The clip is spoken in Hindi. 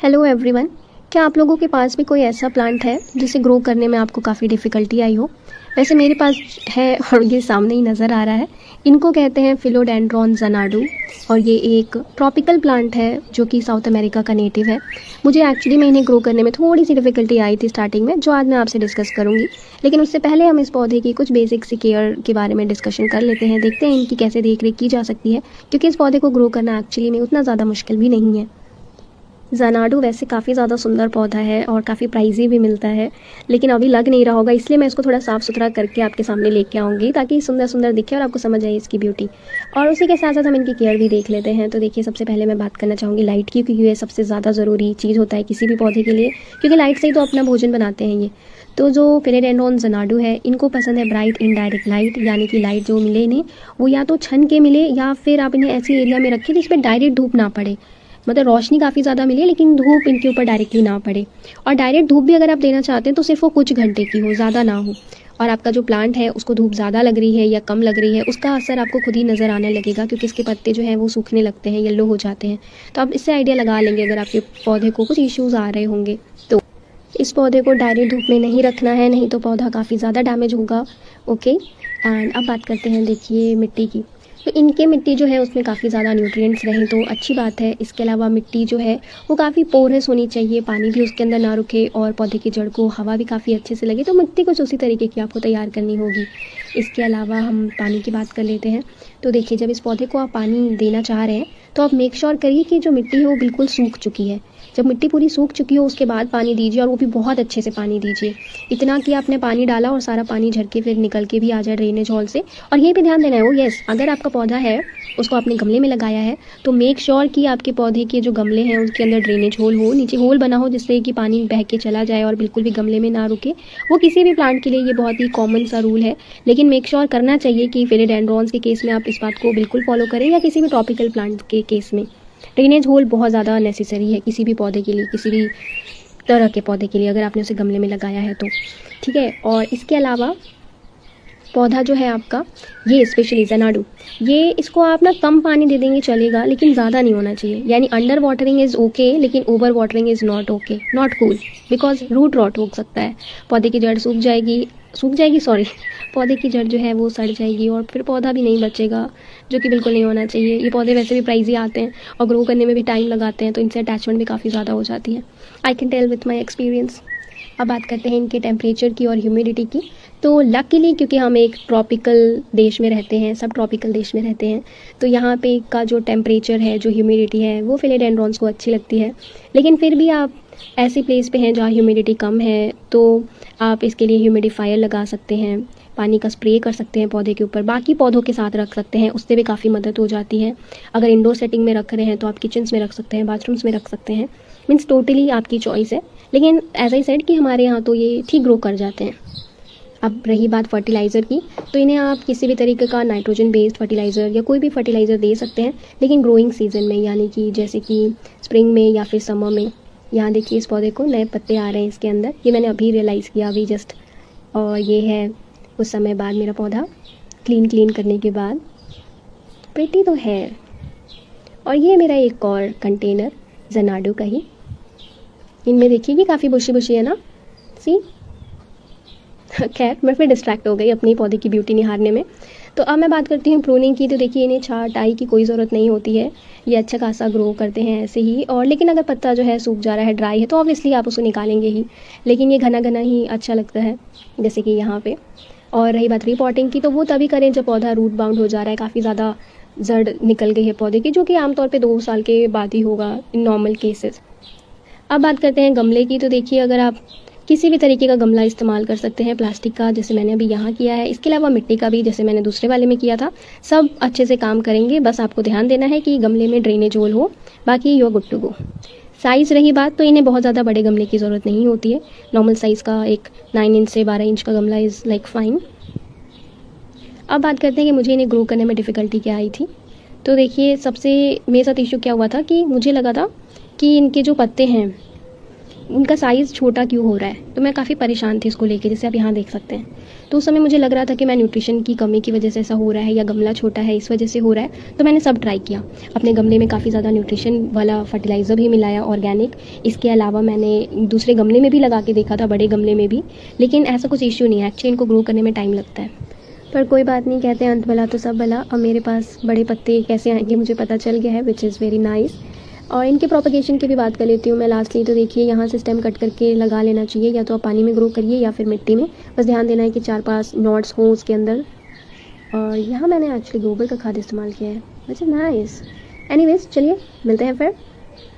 Hello everyone. क्या आप लोगों के पास भी कोई ऐसा प्लांट है जिसे ग्रो करने में आपको काफ़ी डिफ़िकल्टी आई हो? वैसे मेरे पास है और ये सामने ही नज़र आ रहा है। इनको कहते हैं फिलोडेंड्रॉन ज़नाडू और ये एक ट्रॉपिकल प्लांट है जो कि साउथ अमेरिका का नेटिव है। मुझे एक्चुअली में इन्हें ग्रो करने में थोड़ी सी डिफ़िकल्टी आई थी स्टार्टिंग में, जो आज मैं आपसे डिस्कस करूँगी। लेकिन उससे पहले हम इस पौधे की कुछ बेसिक सी केयर के बारे में डिस्कशन कर लेते हैं। देखते हैं इनकी कैसे देख रेख की जा सकती है, क्योंकि इस पौधे को ग्रो करना एक्चुअली में उतना ज़्यादा मुश्किल भी नहीं है। ज़नाडू वैसे काफ़ी ज़्यादा सुंदर पौधा है और काफ़ी प्राइजी भी मिलता है, लेकिन अभी लग नहीं रहा होगा, इसलिए मैं इसको थोड़ा साफ़ सुथरा करके आपके सामने लेके आऊँगी ताकि सुंदर सुंदर दिखे और आपको समझ आए इसकी ब्यूटी। और उसी के साथ साथ हम इनकी केयर भी देख लेते हैं। तो देखिए, सबसे पहले मैं बात करना चाहूँगी लाइट की, क्योंकि ये सबसे ज़्यादा ज़रूरी चीज़ होता है किसी भी पौधे के लिए, क्योंकि लाइट से ही तो अपना भोजन बनाते हैं ये। तो जो फिलोडेंड्रॉन ज़नाडू है, इनको पसंद है ब्राइट इनडायरेक्ट लाइट, यानी कि लाइट जो मिले इन्हें वो या तो छन के मिले या फिर आप इन्हें ऐसी एरिया में रखें जिसमें डायरेक्ट धूप ना पड़े। मतलब रोशनी काफ़ी ज़्यादा मिले लेकिन धूप इनके ऊपर डायरेक्टली ना पड़े। और डायरेक्ट धूप भी अगर आप देना चाहते हैं तो सिर्फ वो कुछ घंटे की हो, ज़्यादा ना हो। और आपका जो प्लांट है उसको धूप ज़्यादा लग रही है या कम लग रही है, उसका असर आपको खुद ही नज़र आने लगेगा, क्योंकि इसके पत्ते जो हैं वो सूखने लगते हैं, येलो हो जाते हैं। तो आप इससे आइडिया लगा लेंगे अगर आपके पौधे को कुछ इश्यूज़ आ रहे होंगे तो। इस पौधे को डायरेक्ट धूप में नहीं रखना है, नहीं तो पौधा काफ़ी ज़्यादा डैमेज होगा। ओके, एंड अब बात करते हैं देखिए मिट्टी की। तो इनके मिट्टी जो है उसमें काफ़ी ज़्यादा न्यूट्रिएंट्स रहें तो अच्छी बात है। इसके अलावा मिट्टी जो है वो काफ़ी पोरस होनी चाहिए, पानी भी उसके अंदर ना रुके और पौधे की जड़ को हवा भी काफ़ी अच्छे से लगे। तो मिट्टी कुछ उसी तरीके की आपको तैयार करनी होगी। इसके अलावा हम पानी की बात कर लेते हैं। तो देखिए, जब इस पौधे को आप पानी देना चाह रहे हैं तो आप मेक श्योर करिए कि जो मिट्टी है वो बिल्कुल सूख चुकी है। जब मिट्टी पूरी सूख चुकी हो उसके बाद पानी दीजिए, और वो भी बहुत अच्छे से पानी दीजिए। इतना कि आपने पानी डाला और सारा पानी झर के फिर निकल के भी आ जाए ड्रेनेज हॉल से। और ये भी ध्यान देना है वो, यस, अगर आपका पौधा है उसको आपने गमले में लगाया है तो मेक श्योर कि आपके पौधे के जो गमले हैं उसके अंदर ड्रेनेज होल हो, नीचे होल बना हो जिससे कि पानी बह के चला जाए और बिल्कुल भी गमले में ना रुके। वो किसी भी प्लांट के लिए ये बहुत ही कॉमन सा रूल है, लेकिन मेक श्योर करना चाहिए कि फिलोडेंड्रॉन्स के केस में आप इस बात को बिल्कुल फॉलो करें, या किसी भी ट्रॉपिकल प्लांट के केस में ड्रेनेज होल बहुत ज़्यादा नेसेसरी है किसी भी पौधे के लिए, किसी भी तरह के पौधे के लिए, अगर आपने उसे गमले में लगाया है तो। ठीक है। और इसके अलावा पौधा जो है आपका, ये स्पेशली ज़नाडू, ये इसको आप ना कम पानी दे देंगे चलेगा, लेकिन ज़्यादा नहीं होना चाहिए। यानी अंडर वाटरिंग इज़ ओके, लेकिन over watering is not okay, not cool, because root rot हो सकता है। पौधे की जड़ सूख जाएगी सॉरी पौधे की जड़ जो है वो सड़ जाएगी और फिर पौधा भी नहीं बचेगा, जो कि बिल्कुल नहीं होना चाहिए। ये पौधे वैसे भी प्राइजी आते हैं और ग्रो करने में भी टाइम लगाते हैं, तो इनसे अटैचमेंट भी काफ़ी ज़्यादा हो जाती है। I can tell with my experience. अब बात करते हैं इनके टेम्परेचर की और ह्यूमिडिटी की। तो लकीली क्योंकि हम एक ट्रॉपिकल देश में रहते हैं, सब ट्रॉपिकल देश में रहते हैं, तो यहाँ पे का जो टेम्परेचर है, जो ह्यूमिडिटी है, वो फिलोडेंड्रॉन्स को अच्छी लगती है। लेकिन फिर भी आप ऐसी प्लेस पे हैं जहाँ ह्यूमिडिटी कम है तो आप इसके लिए ह्यूमिडिफायर लगा सकते हैं, पानी का स्प्रे कर सकते हैं पौधे के ऊपर, बाकी पौधों के साथ रख सकते हैं, उससे भी काफ़ी मदद हो जाती है। अगर इंडोर सेटिंग में रख रहे हैं तो आप किचन्स में रख सकते हैं, बाथरूम्स में रख सकते हैं, मीन्स टोटली आपकी चॉइस है। लेकिन एज आई सेड कि हमारे यहाँ तो ये ठीक ग्रो कर जाते हैं। अब रही बात फर्टिलाइज़र की, तो इन्हें आप किसी भी तरीके का नाइट्रोजन बेस्ड फर्टिलाइज़र या कोई भी फर्टिलाइज़र दे सकते हैं, लेकिन ग्रोइंग सीजन में, यानी कि जैसे कि स्प्रिंग में या फिर समर में। यहाँ देखिए, इस पौधे को नए पत्ते आ रहे हैं इसके अंदर, ये मैंने अभी रियलाइज़ किया अभी जस्ट। और ये है कुछ समय बाद मेरा पौधा क्लीन करने के बाद। प्रिटी तो है। और ये मेरा एक और कंटेनर ज़नाडू का ही, इनमें देखिए कि काफ़ी बुशी है ना, सी। खैर, मैं फिर डिस्ट्रैक्ट हो गई अपनी पौधे की ब्यूटी निहारने में। तो अब मैं बात करती हूँ प्रूनिंग की। तो देखिए, इन्हें छांटाई की कोई ज़रूरत नहीं होती है, ये अच्छा खासा ग्रो करते हैं ऐसे ही। और लेकिन अगर पत्ता जो है सूख जा रहा है, ड्राई है, तो ऑब्वियसली आप उसको निकालेंगे ही, लेकिन ये घना घना ही अच्छा लगता है, जैसे कि यहाँ पे। और रही बात रिपॉटिंग की, तो वो तभी करें जब पौधा रूट बाउंड हो जा रहा है, काफ़ी ज़्यादा जड़ निकल गई है पौधे की, जो कि आमतौर पे 2 साल के बाद ही होगा इन नॉर्मल केसेस। अब बात करते हैं गमले की। तो देखिए, अगर आप किसी भी तरीके का गमला इस्तेमाल कर सकते हैं, प्लास्टिक का जैसे मैंने अभी यहाँ किया है, इसके अलावा मिट्टी का भी जैसे मैंने दूसरे वाले में किया था, सब अच्छे से काम करेंगे। बस आपको ध्यान देना है कि गमले में ड्रेनेज होल हो, बाकी you are good to go. Size रही बात, तो इन्हें बहुत ज़्यादा बड़े गमले की ज़रूरत नहीं होती है। नॉर्मल साइज़ का एक 9 इंच से 12 इंच का गमला इज़ लाइक फाइन। अब बात करते हैं कि मुझे इन्हें ग्रो करने में डिफ़िकल्टी क्या आई थी। तो देखिए, सबसे मेरे साथ इशू क्या हुआ था कि मुझे लगा था कि इनके जो पत्ते हैं उनका साइज़ छोटा क्यों हो रहा है। तो मैं काफ़ी परेशान थी इसको लेके, जैसे आप यहाँ देख सकते हैं। तो उस समय मुझे लग रहा था कि मैं न्यूट्रिशन की कमी की वजह से ऐसा हो रहा है या गमला छोटा है इस वजह से हो रहा है। तो मैंने सब ट्राई किया, अपने गमले में काफ़ी ज़्यादा न्यूट्रिशन वाला फर्टिलाइज़र भी मिलाया ऑर्गेनिक। इसके अलावा मैंने दूसरे गमले में भी लगा के देखा था, बड़े गमले में भी, लेकिन ऐसा कुछ इश्यू नहीं है। एक्चुअली इनको ग्रो करने में टाइम लगता है, पर कोई बात नहीं, कहते हैं अंत भला तो सब भला। अब मेरे पास बड़े पत्ते कैसे आएंगे मुझे पता चल गया है, विच इज़ वेरी नाइस। और इनके प्रोपगेशन की भी बात कर लेती हूँ मैं लास्टली। तो देखिए यहाँ से स्टेम कट करके लगा लेना चाहिए, या तो आप पानी में ग्रो करिए या फिर मिट्टी में। बस ध्यान देना है कि 4-5 नॉट्स हों उसके अंदर। और यहाँ मैंने एक्चुअली गोबर का खाद इस्तेमाल किया है, विच इज़ नाइस। एनीवेज चलिए मिलते हैं फिर।